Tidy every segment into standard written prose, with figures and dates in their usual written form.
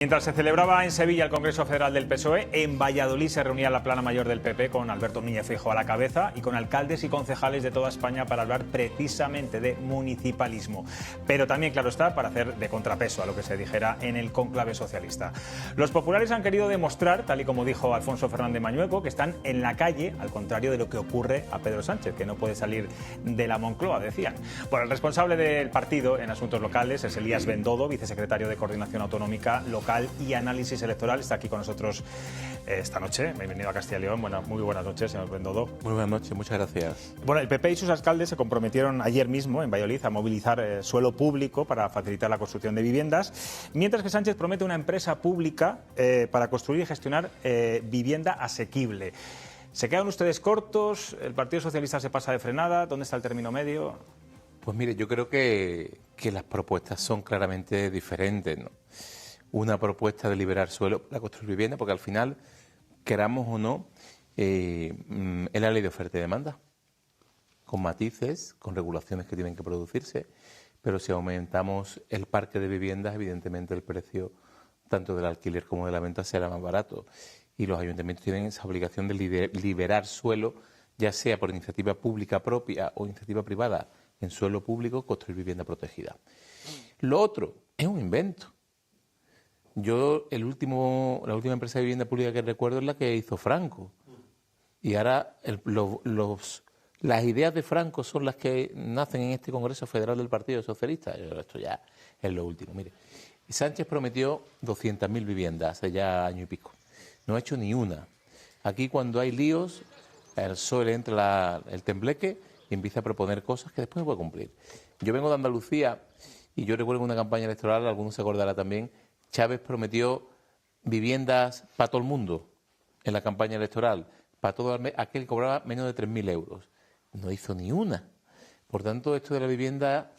Mientras se celebraba en Sevilla el Congreso Federal del PSOE, en Valladolid se reunía la plana mayor del PP con Alberto Núñez Feijóo a la cabeza y con alcaldes y concejales de toda España para hablar precisamente de municipalismo. Pero también, claro está, para hacer de contrapeso a lo que se dijera en el cónclave socialista. Los populares han querido demostrar, tal y como dijo Alfonso Fernández Mañueco, que están en la calle, al contrario de lo que ocurre a Pedro Sánchez, que no puede salir de la Moncloa, decían. Bueno, el responsable del partido en asuntos locales es Elías Bendodo, vicesecretario de Coordinación Autonómica Local y Análisis Electoral. Está aquí con nosotros esta noche. Bienvenido a Castilla y León. Bueno, muy buenas noches, señor Bendodo. Muy buenas noches, muchas gracias. Bueno, el PP y sus alcaldes se comprometieron ayer mismo en Valladolid a movilizar suelo público para facilitar la construcción de viviendas, mientras que Sánchez promete una empresa pública para construir y gestionar vivienda asequible. ¿Se quedan ustedes cortos? ¿El Partido Socialista se pasa de frenada? ¿Dónde está el término medio? Pues mire, yo creo que las propuestas son claramente diferentes, ¿no? Una propuesta de liberar suelo para construir vivienda, porque al final, queramos o no, es la ley de oferta y demanda, con matices, con regulaciones que tienen que producirse, pero si aumentamos el parque de viviendas, evidentemente el precio tanto del alquiler como de la venta será más barato. Y los ayuntamientos tienen esa obligación de liberar suelo, ya sea por iniciativa pública propia o iniciativa privada, en suelo público, construir vivienda protegida. Lo otro es un invento. Yo, la última empresa de vivienda pública que recuerdo es la que hizo Franco. Y ahora las ideas de Franco son las que nacen en este Congreso Federal del Partido Socialista. Esto ya es lo último. Mire, Sánchez prometió 200.000 viviendas hace ya año y pico. No ha hecho ni una. Aquí, cuando hay líos, el PSOE le entra el tembleque y empieza a proponer cosas que después no puede cumplir. Yo vengo de Andalucía y yo recuerdo en una campaña electoral, algunos se acordarán también, Chávez prometió viviendas para todo el mundo en la campaña electoral, para todo aquel que cobraba menos de 3.000 euros. No hizo ni una. Por tanto, esto de la vivienda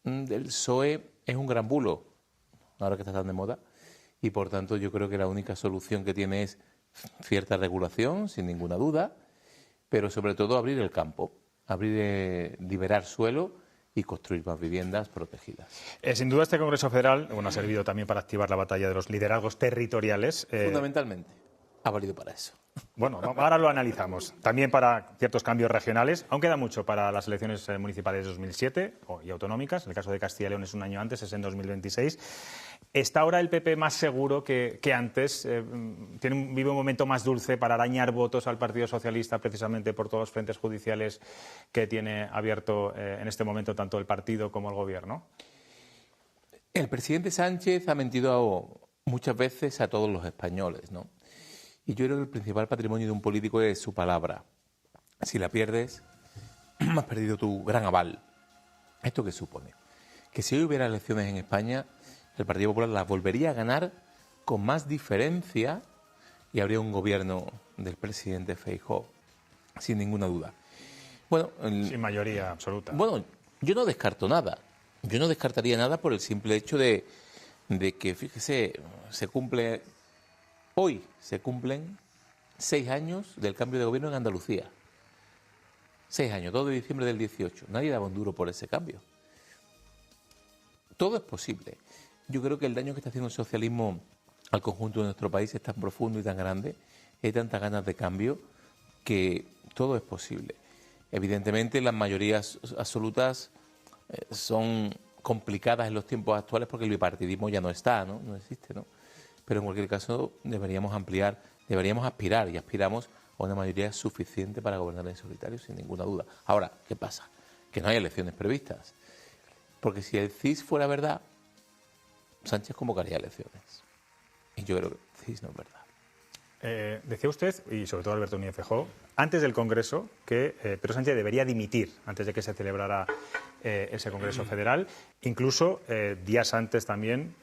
del PSOE es un gran bulo, ahora que está tan de moda, y por tanto yo creo que la única solución que tiene es cierta regulación, sin ninguna duda, pero sobre todo abrir el campo, liberar suelo y construir más viviendas protegidas. Sin duda este Congreso Federal ha servido también para activar la batalla de los liderazgos territoriales. Fundamentalmente, ha valido para eso. Bueno, ahora lo analizamos. También para ciertos cambios regionales. Aún queda mucho para las elecciones municipales de 2007 y autonómicas. En el caso de Castilla y León es un año antes, es en 2026. ¿Está ahora el PP más seguro que antes? ¿Vive un momento más dulce para arañar votos al Partido Socialista precisamente por todos los frentes judiciales que tiene abierto en este momento tanto el partido como el gobierno? El presidente Sánchez ha mentido muchas veces a todos los españoles, ¿no? Y yo creo que el principal patrimonio de un político es su palabra. Si la pierdes, has perdido tu gran aval. ¿Esto qué supone? Que si hoy hubiera elecciones en España, el Partido Popular las volvería a ganar con más diferencia y habría un gobierno del presidente Feijóo, sin ninguna duda. Bueno, sin mayoría absoluta. Bueno, yo no descarto nada. Yo no descartaría nada por el simple hecho de que, fíjese, hoy se cumplen 6 años del cambio de gobierno en Andalucía. 6 años, 2 de diciembre del 18. Nadie daba un duro por ese cambio. Todo es posible. Yo creo que el daño que está haciendo el socialismo al conjunto de nuestro país es tan profundo y tan grande, hay tantas ganas de cambio, que todo es posible. Evidentemente, las mayorías absolutas son complicadas en los tiempos actuales porque el bipartidismo ya no está, no existe, ¿no? Pero en cualquier caso deberíamos aspirar y aspiramos a una mayoría suficiente para gobernar en solitario, sin ninguna duda. Ahora, ¿qué pasa? Que no hay elecciones previstas. Porque si el CIS fuera verdad, Sánchez convocaría elecciones. Y yo creo que el CIS no es verdad. Decía usted, y sobre todo Alberto Núñez Feijóo, antes del Congreso, que Pedro Sánchez debería dimitir antes de que se celebrara ese Congreso Federal. Incluso días antes también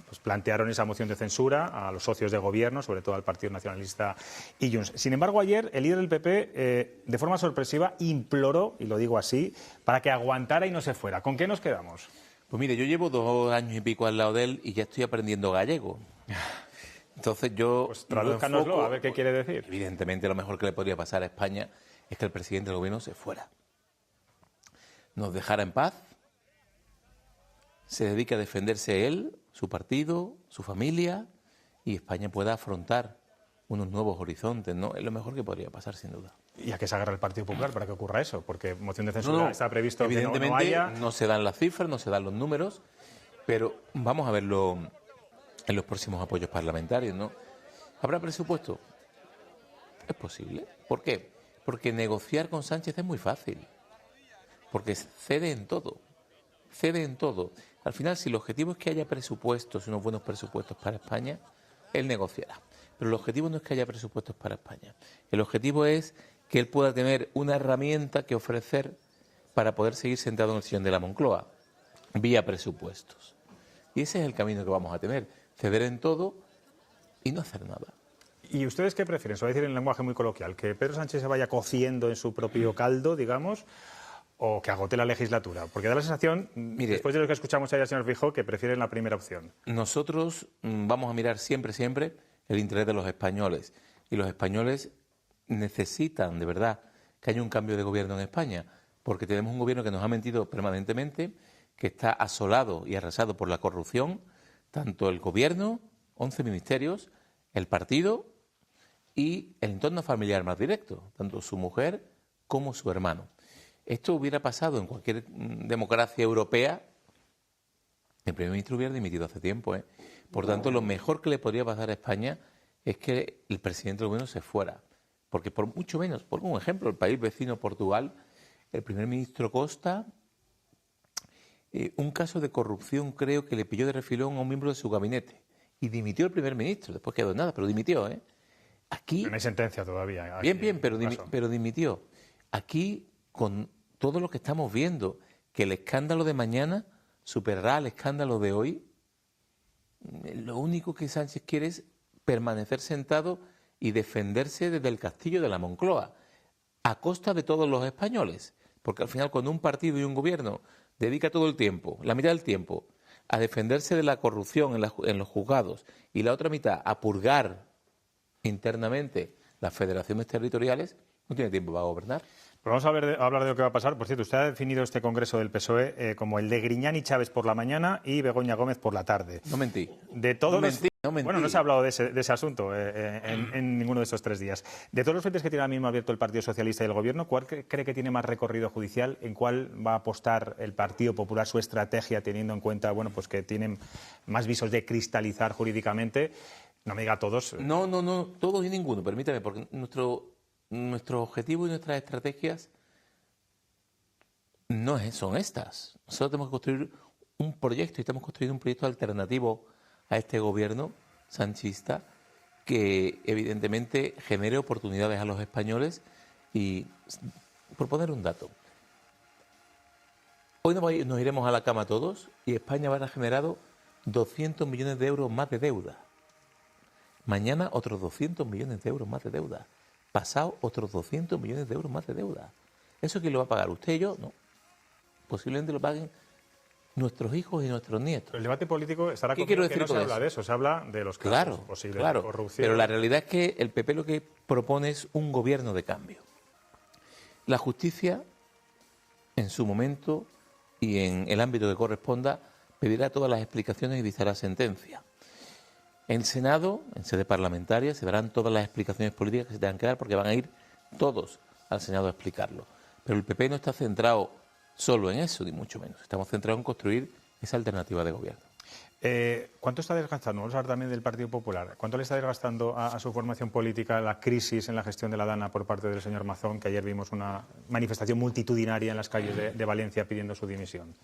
pues plantearon esa moción de censura a los socios de gobierno, sobre todo al Partido Nacionalista y Junts. Sin embargo, ayer el líder del PP, de forma sorpresiva, imploró, y lo digo así, para que aguantara y no se fuera. ¿Con qué nos quedamos? Pues mire, yo llevo 2 años y pico al lado de él y ya estoy aprendiendo gallego. Entonces yo... Pues tradúzcanoslo, a ver qué quiere decir. Evidentemente lo mejor que le podría pasar a España es que el presidente del gobierno se fuera. Nos dejara en paz, se dedique a defenderse él, su partido, su familia, y España pueda afrontar unos nuevos horizontes, ¿no? Es lo mejor que podría pasar, sin duda. ¿Y a qué se agarra el Partido Popular para que ocurra eso? Porque moción de censura está previsto que evidentemente no haya. no se dan las cifras, no se dan los números, pero vamos a verlo en los próximos apoyos parlamentarios, ¿no? ¿Habrá presupuesto? Es posible. ¿Por qué? Porque negociar con Sánchez es muy fácil. Porque cede en todo. Cede en todo. Al final, si el objetivo es que haya presupuestos, unos buenos presupuestos para España, él negociará. Pero el objetivo no es que haya presupuestos para España. El objetivo es que él pueda tener una herramienta que ofrecer para poder seguir sentado en el sillón de la Moncloa, vía presupuestos. Y ese es el camino que vamos a tener. Ceder en todo y no hacer nada. ¿Y ustedes qué prefieren? Se va a decir en lenguaje muy coloquial, que Pedro Sánchez se vaya cociendo en su propio caldo, digamos, o que agote la legislatura. Porque da la sensación, después de lo que escuchamos ayer al señor Feijóo, que prefieren la primera opción. Nosotros vamos a mirar siempre el interés de los españoles. Y los españoles necesitan, de verdad, que haya un cambio de gobierno en España. Porque tenemos un gobierno que nos ha mentido permanentemente, que está asolado y arrasado por la corrupción, tanto el gobierno, 11 ministerios, el partido y el entorno familiar más directo, tanto su mujer como su hermano. Esto hubiera pasado en cualquier democracia europea, el primer ministro hubiera dimitido hace tiempo, ¿eh? Por tanto, lo mejor que le podría pasar a España es que el presidente del gobierno se fuera. Porque por mucho menos, por un ejemplo, el país vecino Portugal, el primer ministro Costa, un caso de corrupción creo que le pilló de refilón a un miembro de su gabinete. Y dimitió el primer ministro, después quedó en nada, pero dimitió, ¿eh? Aquí... No hay sentencia todavía. Bien, pero dimitió. Aquí, con todo lo que estamos viendo, que el escándalo de mañana superará al escándalo de hoy, lo único que Sánchez quiere es permanecer sentado y defenderse desde el castillo de la Moncloa, a costa de todos los españoles. Porque al final, cuando un partido y un gobierno dedica todo el tiempo, la mitad del tiempo, a defenderse de la corrupción en los juzgados y la otra mitad a purgar internamente las federaciones territoriales, no tiene tiempo para gobernar. Pues vamos a hablar de lo que va a pasar. Por cierto, usted ha definido este congreso del PSOE como el de Griñán y Chávez por la mañana y Begoña Gómez por la tarde. No mentí. De todos no mentí. Bueno, no se ha hablado de ese asunto en ninguno de estos 3 días. De todos los frentes que tiene ahora mismo abierto el Partido Socialista y el Gobierno, ¿cuál cree que tiene más recorrido judicial? ¿En cuál va a apostar el Partido Popular su estrategia, teniendo en cuenta pues que tienen más visos de cristalizar jurídicamente? No me diga todos. No, todos y ninguno, permítame, porque nuestro objetivo y nuestras estrategias no son estas. Nosotros tenemos que construir un proyecto y estamos construyendo un proyecto alternativo a este gobierno sanchista que evidentemente genere oportunidades a los españoles. Y por poner un dato, hoy nos iremos a la cama todos y España va a haber generado 200 millones de euros más de deuda. Mañana otros 200 millones de euros más de deuda. Pasado otros 200 millones de euros más de deuda. ¿Eso quién lo va a pagar? ¿Usted y yo? No. Posiblemente lo paguen nuestros hijos y nuestros nietos. El debate político estará ¿Qué quiero decir que no se con habla eso? de eso, se habla de los casos posibles de corrupción. Pero la realidad es que el PP lo que propone es un gobierno de cambio. La justicia, en su momento y en el ámbito que corresponda, pedirá todas las explicaciones y dictará sentencia. En el Senado, en sede parlamentaria, se darán todas las explicaciones políticas que se tengan que dar porque van a ir todos al Senado a explicarlo. Pero el PP no está centrado solo en eso, ni mucho menos. Estamos centrados en construir esa alternativa de gobierno. ¿Cuánto está desgastando? Vamos a hablar también del Partido Popular. ¿Cuánto le está desgastando a su formación política la crisis en la gestión de la Dana por parte del señor Mazón, que ayer vimos una manifestación multitudinaria en las calles de Valencia pidiendo su dimisión?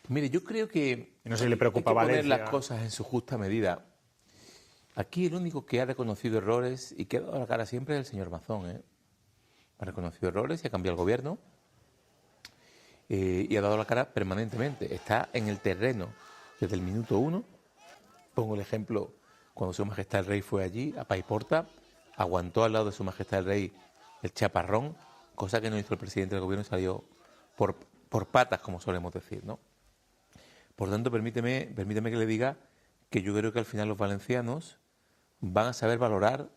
Mire, yo creo que no sé si le preocupa hay que Valencia. poner las cosas en su justa medida. Aquí el único que ha reconocido errores y que ha dado la cara siempre es el señor Mazón, ¿eh? Ha reconocido errores y ha cambiado el gobierno y ha dado la cara permanentemente. Está en el terreno desde el minuto 1. Pongo el ejemplo cuando Su Majestad el Rey fue allí, a Paiporta, aguantó al lado de Su Majestad el Rey el chaparrón, cosa que no hizo el presidente del gobierno y salió por patas, como solemos decir, ¿no? Por tanto, permíteme que le diga que yo creo que al final los valencianos van a saber valorar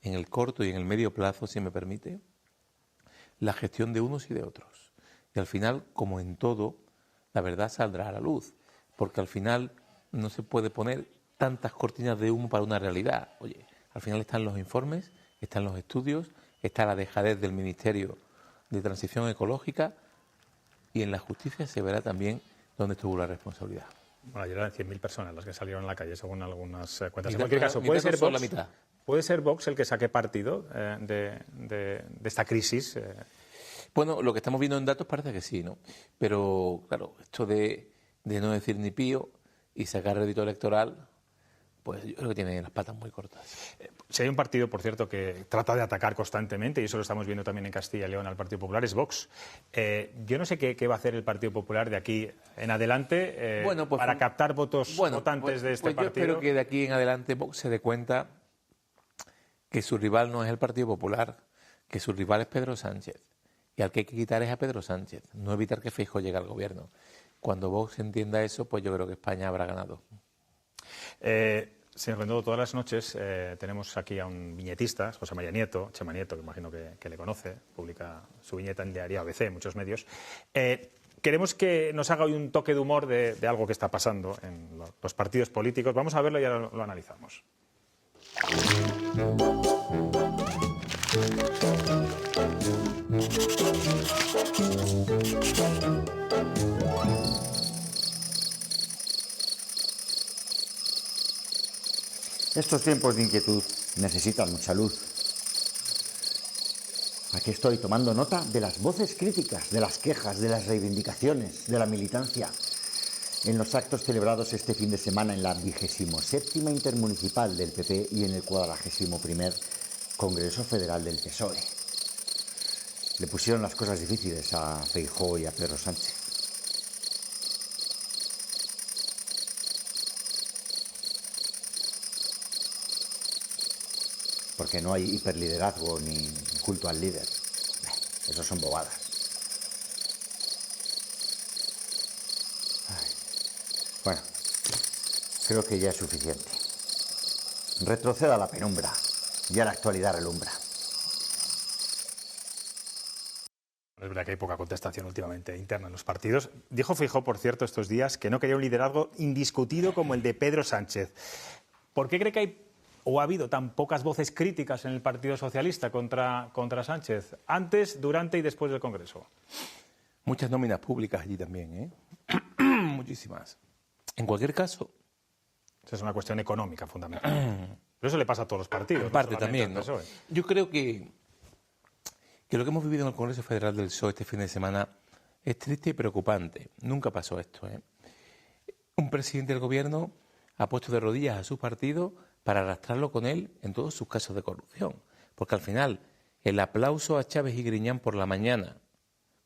en el corto y en el medio plazo, si me permite, la gestión de unos y de otros. Y al final, como en todo, la verdad saldrá a la luz, porque al final no se puede poner tantas cortinas de humo para una realidad. Oye, al final están los informes, están los estudios, está la dejadez del Ministerio de Transición Ecológica y en la justicia se verá también dónde estuvo la responsabilidad. Bueno, ayer eran 100.000 personas las que salieron a la calle, según algunas cuentas. En Mitad, cualquier caso, mitad. ¿Puede ser Vox el que saque partido de esta crisis? Bueno, lo que estamos viendo en datos parece que sí, ¿no? Pero, claro, esto de no decir ni pío y sacar rédito electoral, pues yo creo que tiene las patas muy cortas. Si hay un partido, por cierto, que trata de atacar constantemente, y eso lo estamos viendo también en Castilla y León al Partido Popular, es Vox. Yo no sé qué va a hacer el Partido Popular de aquí en adelante para captar votantes de este partido. Yo espero que de aquí en adelante Vox se dé cuenta que su rival no es el Partido Popular, que su rival es Pedro Sánchez. Y al que hay que quitar es a Pedro Sánchez, no evitar que Feijóo llegue al gobierno. Cuando Vox entienda eso, pues yo creo que España habrá ganado. Señor Bendodo, todas las noches tenemos aquí a un viñetista, José María Nieto, Chema Nieto, que imagino que le conoce, publica su viñeta en Diario ABC, en muchos medios. Queremos que nos haga hoy un toque de humor de algo que está pasando en los partidos políticos. Vamos a verlo y ahora lo analizamos. Estos tiempos de inquietud necesitan mucha luz. Aquí estoy tomando nota de las voces críticas, de las quejas, de las reivindicaciones, de la militancia. En los actos celebrados este fin de semana en la 27ª Intermunicipal del PP y en el 41º Congreso Federal del PSOE. Le pusieron las cosas difíciles a Feijóo y a Pedro Sánchez. Porque no hay hiperliderazgo ni culto al líder. Eso son bobadas. Bueno, creo que ya es suficiente. Retroceda a la penumbra, ya la actualidad relumbra. Es verdad que hay poca contestación últimamente interna en los partidos. Dijo Feijóo, por cierto, estos días que no quería un liderazgo indiscutido como el de Pedro Sánchez. ¿Por qué cree que hay o ha habido tan pocas voces críticas en el Partido Socialista contra Sánchez, antes, durante y después del Congreso? Muchas nóminas públicas allí también, ¿eh? Muchísimas. En cualquier caso... Esa es una cuestión económica fundamental. Pero eso le pasa a todos los partidos. En parte también, ¿no? Yo creo que lo que hemos vivido en el Congreso Federal del PSOE este fin de semana es triste y preocupante. Nunca pasó esto, ¿eh? Un presidente del gobierno ha puesto de rodillas a su partido para arrastrarlo con él en todos sus casos de corrupción. Porque al final, el aplauso a Chávez y Griñán por la mañana,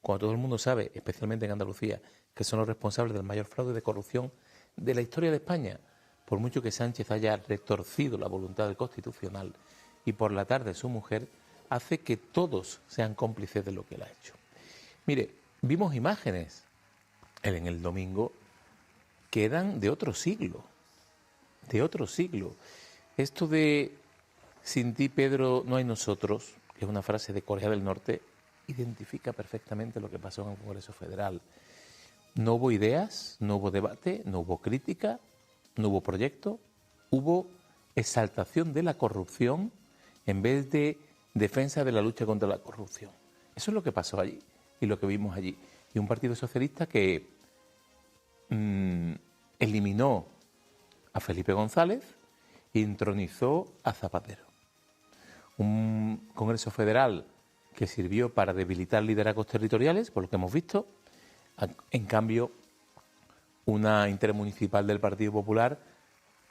cuando todo el mundo sabe, especialmente en Andalucía, que son los responsables del mayor fraude de corrupción de la historia de España, por mucho que Sánchez haya retorcido la voluntad del Constitucional, y por la tarde su mujer, hace que todos sean cómplices de lo que él ha hecho. Mire, vimos imágenes en el domingo que eran de otro siglo. De otro siglo. Esto de sin ti, Pedro, no hay nosotros, que es una frase de Corea del Norte, identifica perfectamente lo que pasó en el Congreso Federal. No hubo ideas, no hubo debate, no hubo crítica, no hubo proyecto, hubo exaltación de la corrupción en vez de defensa de la lucha contra la corrupción. Eso es lo que pasó allí y lo que vimos allí. Y un partido socialista que eliminó a Felipe González e intronizó a Zapatero. Un Congreso Federal que sirvió para debilitar liderazgos territoriales, por lo que hemos visto. En cambio, una intermunicipal del Partido Popular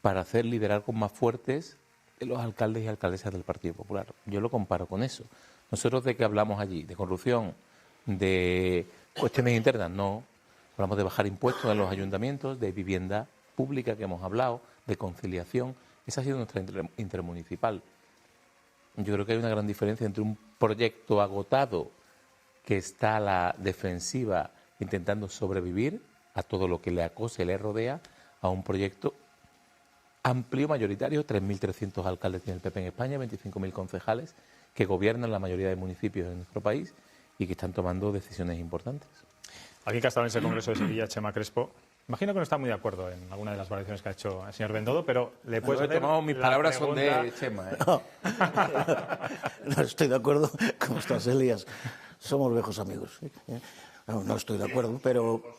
para hacer liderazgos más fuertes de los alcaldes y alcaldesas del Partido Popular. Yo lo comparo con eso. Nosotros, ¿de qué hablamos allí? ¿De corrupción? ¿De cuestiones internas? No. Hablamos de bajar impuestos en los ayuntamientos, de vivienda pública que hemos hablado, de conciliación. Esa ha sido nuestra intermunicipal. Yo creo que hay una gran diferencia entre un proyecto agotado que está a la defensiva intentando sobrevivir a todo lo que le acosa y le rodea, a un proyecto amplio, mayoritario, 3.300 alcaldes tiene el PP en España, 25.000 concejales que gobiernan la mayoría de municipios de nuestro país y que están tomando decisiones importantes. Alguien que ha estado en ese Congreso de Sevilla, Chema Crespo, Imagino que no está muy de acuerdo en alguna de las valoraciones que ha hecho el señor Bendodo, pero le puedes hacer mis la palabras son pregunta... de Chema. No estoy de acuerdo. ¿Cómo estás, Elías? Somos viejos amigos. No estoy de acuerdo,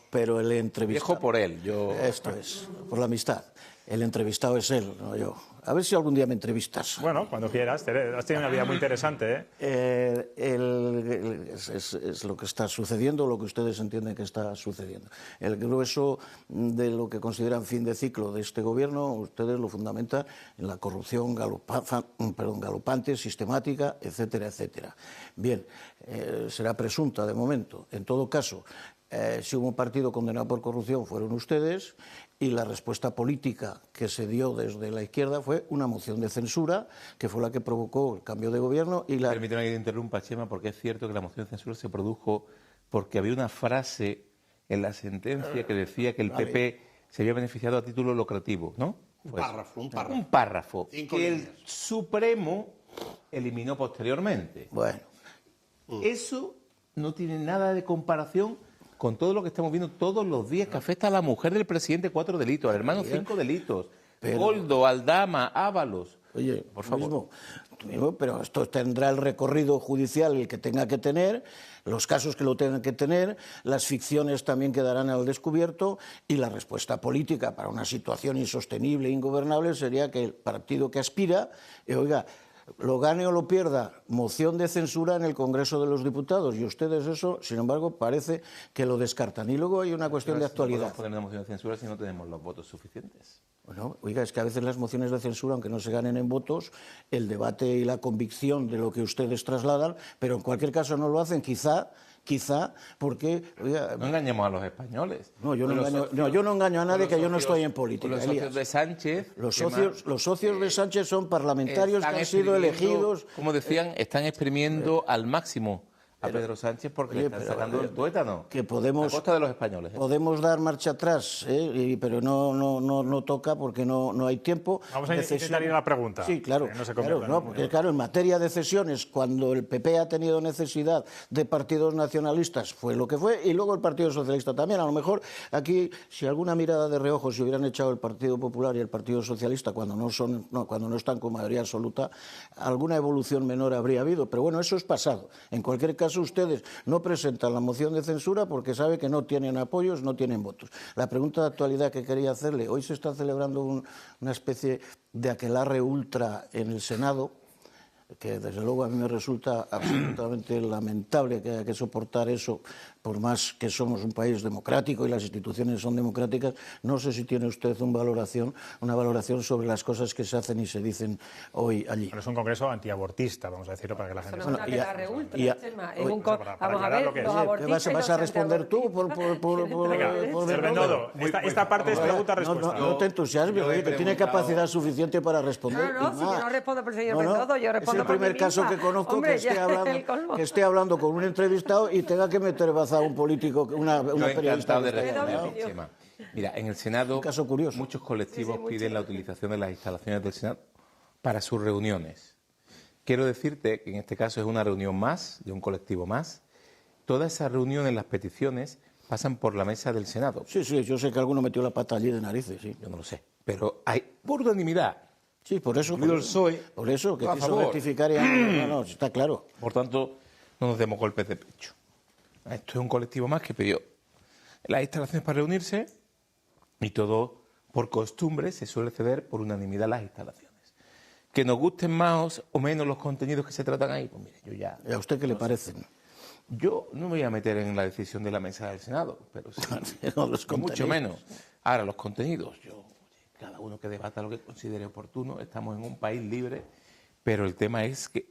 pero el entrevistado... Viejo por él, yo... Esto es, por la amistad. El entrevistado es él, no yo. A ver si algún día me entrevistas. Bueno, cuando quieras. Has tenido una vida muy interesante, ¿eh? Es lo que está sucediendo, lo que ustedes entienden que está sucediendo. El grueso de lo que consideran fin de ciclo de este gobierno, ustedes lo fundamentan en la corrupción galopante, sistemática, etcétera, etcétera. Bien, será presunta de momento. En todo caso, si hubo un partido condenado por corrupción fueron ustedes, y la respuesta política que se dio desde la izquierda fue una moción de censura, que fue la que provocó el cambio de gobierno. Permítame que te interrumpa, Chema, porque es cierto que la moción de censura se produjo porque había una frase en la sentencia que decía que el PP se había beneficiado a título lucrativo, ¿no? Pues, un párrafo que el Supremo eliminó posteriormente. Bueno. Eso no tiene nada de comparación con todo lo que estamos viendo todos los días, que afecta a la mujer del presidente 4 delitos, al hermano 5 delitos, Goldo, Aldama, Ábalos. Oye, por favor. Tú mismo, pero esto tendrá el recorrido judicial el que tenga que tener, los casos que lo tengan que tener, las ficciones también quedarán al descubierto, y la respuesta política para una situación insostenible e ingobernable sería que el partido que aspira, oiga, lo gane o lo pierda, moción de censura en el Congreso de los Diputados, y ustedes eso, sin embargo, parece que lo descartan. Y luego hay una cuestión de actualidad. No podemos poner una moción de censura si no tenemos los votos suficientes. Bueno, oiga, es que a veces las mociones de censura, aunque no se ganen en votos, el debate y la convicción de lo que ustedes trasladan, pero en cualquier caso no lo hacen, quizá porque... Oiga, no engañemos a los españoles. No, yo no engaño a nadie, que yo no estoy en política. Los socios de Sánchez... Los socios de Sánchez son parlamentarios que han sido elegidos... Como decían, están exprimiendo al máximo a Pedro Sánchez porque le están sacando el tuétano que podemos, a costa de los españoles. Podemos dar marcha atrás, pero no toca porque no hay tiempo. Vamos a intentar ir a la pregunta. Sí, claro, porque en materia de cesiones, cuando el PP ha tenido necesidad de partidos nacionalistas, fue lo que fue, y luego el Partido Socialista también. A lo mejor aquí, si alguna mirada de reojo se hubieran echado el Partido Popular y el Partido Socialista cuando no están con mayoría absoluta, alguna evolución menor habría habido. Pero bueno, eso es pasado. En cualquier caso, ustedes no presentan la moción de censura porque sabe que no tienen apoyos, no tienen votos. La pregunta de actualidad que quería hacerle: hoy se está celebrando una especie de aquelarre ultra en el Senado, que desde luego a mí me resulta absolutamente lamentable que haya que soportar eso, por más que somos un país democrático y las instituciones son democráticas. No sé si tiene usted una valoración sobre las cosas que se hacen y se dicen hoy allí. Pero es un congreso antiabortista, vamos a decirlo para que la gente sepa. Vamos a ver, lo que los abortistas. ¿Qué vas a responder tú? Señor Bendodo, esta parte es pregunta-respuesta. No te entusiasmes, que tiene capacidad suficiente para responder. No, si yo no respondo por el señor Bendodo, yo respondo por mí misma. Es el primer caso que conozco que esté hablando con un entrevistado y tenga que meter baza a un político, una periodista. Mira, en el Senado muchos colectivos piden la utilización de las instalaciones del Senado para sus reuniones. Quiero decirte que en este caso es una reunión más, de un colectivo más. Todas esas reuniones, las peticiones, pasan por la mesa del Senado. Sí, yo sé que alguno metió la pata allí de narices, sí. Yo no lo sé, pero hay por unanimidad. Sí, por eso que quiso rectificar y... No, está claro. Por tanto, no nos demos golpes de pecho. Esto es un colectivo más que pidió las instalaciones para reunirse, y todo por costumbre se suele ceder por unanimidad las instalaciones. Que nos gusten más o menos los contenidos que se tratan ahí, pues mire, yo ya... ¿Y a usted qué le parecen? Yo no me voy a meter en la decisión de la mesa del Senado, pero sí, mucho menos. Ahora, los contenidos, cada uno que debata lo que considere oportuno, estamos en un país libre, pero el tema es que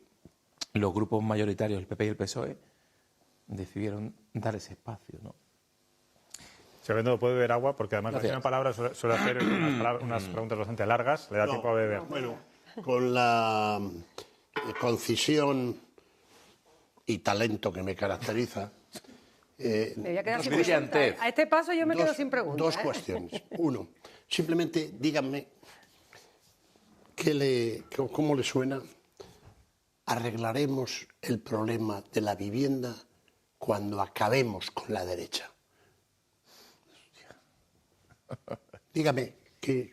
los grupos mayoritarios, el PP y el PSOE, decidieron dar ese espacio, ¿no? Señor Bendodo, puede beber agua, porque además la señora Palabra suele hacer unas preguntas bastante largas, le da tiempo a beber. Bueno, con la concisión y talento que me caracteriza, me voy a quedar sin preguntas. A este paso yo me quedo sin preguntas. Dos cuestiones. Uno, simplemente díganme cómo le suena: arreglaremos el problema de la vivienda cuando acabemos con la derecha. Dígame que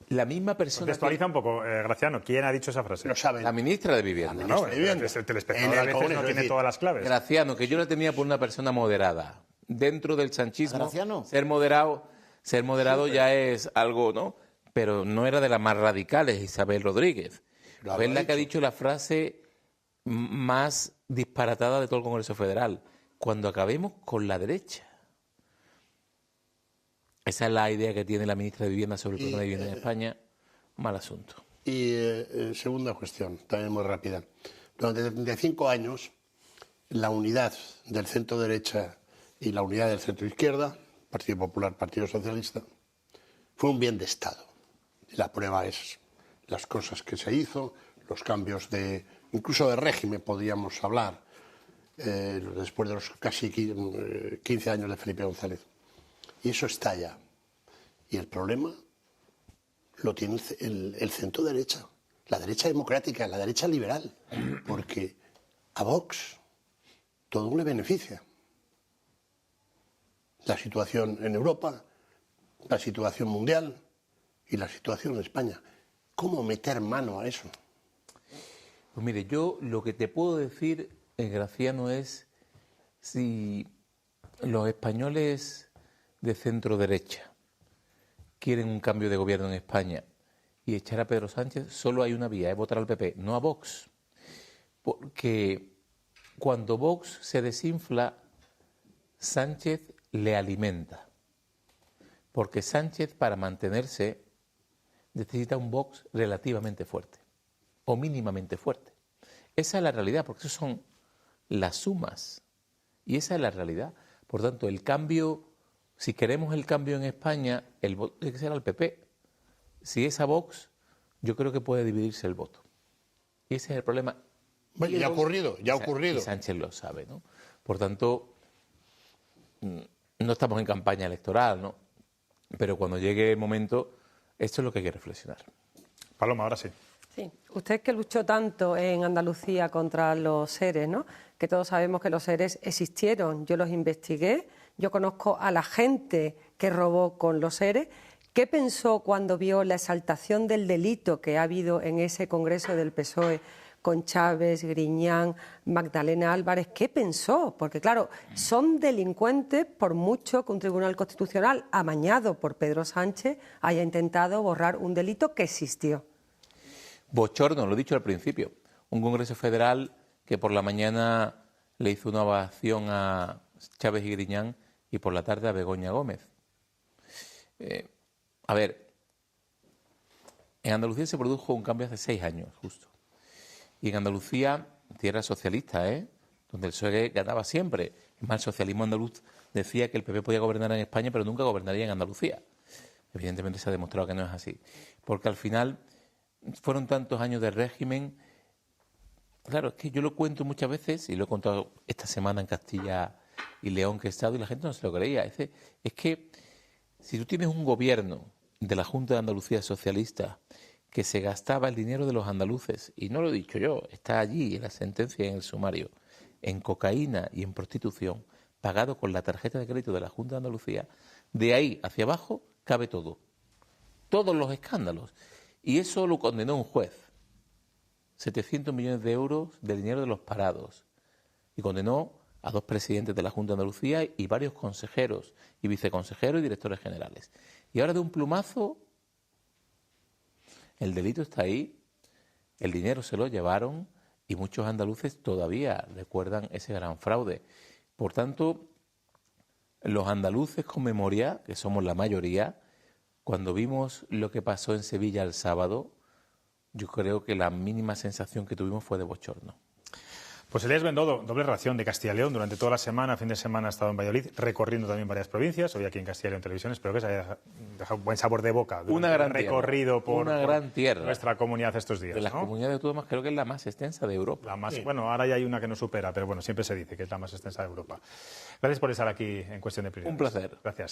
La misma persona. Contextualiza un poco, Graciano, ¿quién ha dicho esa frase? lo saben. La ministra de Vivienda. La ministra de Vivienda. El telespectador En el a veces Congreso, no es tiene decir, todas las claves. Graciano, que yo la tenía por una persona moderada. Dentro del sanchismo, Graciano. ser moderado ya es algo, ¿no? Pero no era de las más radicales, Isabel Rodríguez. Lo Es la habrá que ha dicho. dicho la frase más disparatada de todo el Congreso Federal. Cuando acabemos con la derecha. Esa es la idea que tiene la ministra de Vivienda sobre el problema de vivienda en España. Mal asunto. Y segunda cuestión, también muy rápida. Durante 75 años, la unidad del centro derecha y la unidad del centro izquierda, Partido Popular, Partido Socialista, fue un bien de Estado. Y la prueba es las cosas que se hizo, los cambios incluso de régimen podríamos hablar, después de los casi 15 años de Felipe González. Y eso estalla. Y el problema lo tiene el centro derecha, la derecha democrática, la derecha liberal, porque a Vox todo le beneficia. La situación en Europa, la situación mundial y la situación en España. ¿Cómo meter mano a eso? Pues mire, yo lo que te puedo decir, Graciano, es si los españoles de centro derecha quieren un cambio de gobierno en España y echar a Pedro Sánchez, solo hay una vía, es votar al PP, no a Vox. Porque cuando Vox se desinfla, Sánchez le alimenta. Porque Sánchez, para mantenerse, necesita un Vox relativamente fuerte o mínimamente fuerte. Esa es la realidad, porque esas son las sumas y esa es la realidad. Por tanto, el cambio, si queremos el cambio en España, el voto tiene que ser al PP. Si es a Vox, yo creo que puede dividirse el voto. Y ese es el problema. Bueno, ya ha ocurrido, ya ha ocurrido. Y Sánchez lo sabe, ¿no? Por tanto, no estamos en campaña electoral, ¿no? Pero cuando llegue el momento, esto es lo que hay que reflexionar. Paloma, ahora sí. Sí, usted que luchó tanto en Andalucía contra los seres, ¿no? Que todos sabemos que los seres existieron, yo los investigué, yo conozco a la gente que robó con los seres. ¿Qué pensó cuando vio la exaltación del delito que ha habido en ese Congreso del PSOE con Chávez, Griñán, Magdalena Álvarez? ¿Qué pensó? Porque claro, son delincuentes por mucho que un Tribunal Constitucional amañado por Pedro Sánchez haya intentado borrar un delito que existió. Bochorno, lo he dicho al principio. Un Congreso Federal que por la mañana le hizo una ovación a Chávez y Griñán y por la tarde a Begoña Gómez. A ver, en Andalucía se produjo un cambio hace 6 años, justo. Y en Andalucía, tierra socialista, donde el PSOE ganaba siempre. Es más, el socialismo andaluz decía que el PP podía gobernar en España, pero nunca gobernaría en Andalucía. Evidentemente se ha demostrado que no es así. Porque al final fueron tantos años de régimen. Claro, es que yo lo cuento muchas veces, y lo he contado esta semana en Castilla y León que he estado, y la gente no se lo creía. Es que si tú tienes un gobierno de la Junta de Andalucía socialista que se gastaba el dinero de los andaluces, y no lo he dicho yo, está allí en la sentencia y en el sumario, en cocaína y en prostitución, pagado con la tarjeta de crédito de la Junta de Andalucía, de ahí hacia abajo cabe todo, todos los escándalos. Y eso lo condenó un juez, 700 millones de euros de dinero de los parados, y condenó a 2 presidentes de la Junta de Andalucía y varios consejeros y viceconsejeros y directores generales. Y ahora de un plumazo, el delito está ahí, el dinero se lo llevaron y muchos andaluces todavía recuerdan ese gran fraude. Por tanto, los andaluces con memoria, que somos la mayoría, cuando vimos lo que pasó en Sevilla el sábado, yo creo que la mínima sensación que tuvimos fue de bochorno. Pues Elías Bendodo, doble ración de Castilla y León. Durante toda la semana, fin de semana, ha estado en Valladolid, recorriendo también varias provincias. Hoy aquí en Castilla y León Televisión. Espero que se haya dejado un buen sabor de boca durante el recorrido por nuestra comunidad estos días. De las comunidades autónomas creo que es la más extensa de Europa. La más, bueno, ahora ya hay una que nos supera, pero bueno, siempre se dice que es la más extensa de Europa. Gracias por estar aquí en Cuestión de Prioridades. Un placer. Gracias.